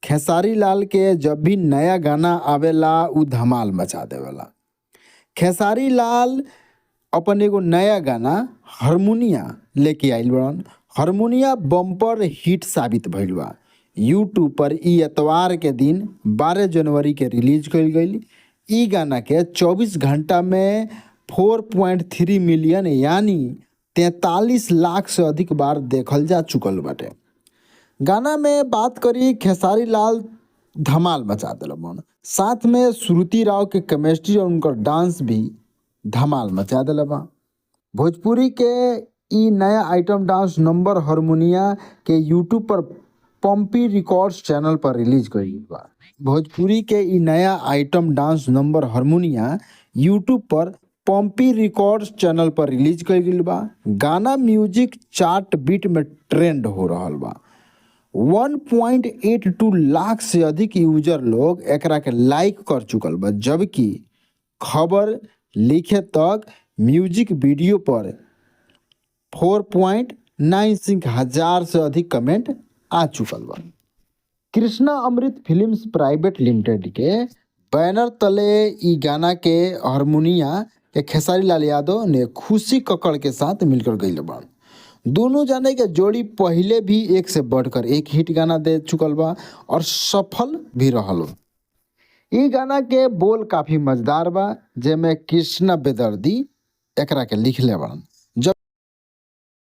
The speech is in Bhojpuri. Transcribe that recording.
खेसारी लाल के जब भी नया गाना आवेला उ धमाल मचा देवेला। खेसारी लाल अपन एगो नया गाना हारमोनिया लेके आइल बड़न। हारमोनिया बम्पर हिट साबित भइल बा। यूट्यूब पर ई एतवार के दिन 12 जनवरी के रिलीज कइल गइल। ई गाना के 24 घंटा में 4.3 मिलियन यानी 43 लाख से अधिक बार देखल जा चुकल बाटे। गाना में बात करी खेसारी लाल धमाल मचा दिलन। साथ में श्रुति राव के केमिस्ट्री और उनकर डांस भी धमाल मचा दिल बा। भोजपुरी के ई नया आइटम डांस नंबर हारमोनिया के यूट्यूब पर पम्पी रिकॉर्ड्स चैनल पर रिलीज कइल बा। भोजपुरी के ई नया आइटम डांस नंबर हारमोनिया यूट्यूब पर पम्पी रिकॉर्ड्स चैनल पर रिलीज कइल गइल बा। गाना म्यूजिक चार्ट बीट में ट्रेंड हो रहल बा। 1.82 लाख से अधिक यूजर लोग एकरा के लाइक कर चुकल बा, जबकि खबर लिखे तक म्यूजिक वीडियो पर 4.96 हजार से अधिक कमेंट आ चुकल बा। कृष्णा अमृत फिल्म्स प्राइवेट लिमिटेड के बैनर तले ई गाना के हारमोनिया के खेसारी लाल यादव ने खुशी कक्कड़ के साथ मिलकर गइल बा। दोनों जाने के जोड़ी पहले भी एक से बढ़कर एक हिट गाना दे चुकल बा और सफल भी रहल। ई गाना के बोल काफी मजेदार बा, जेमे कृष्णा बेदर्दी एकरा के लिखले बाड़न।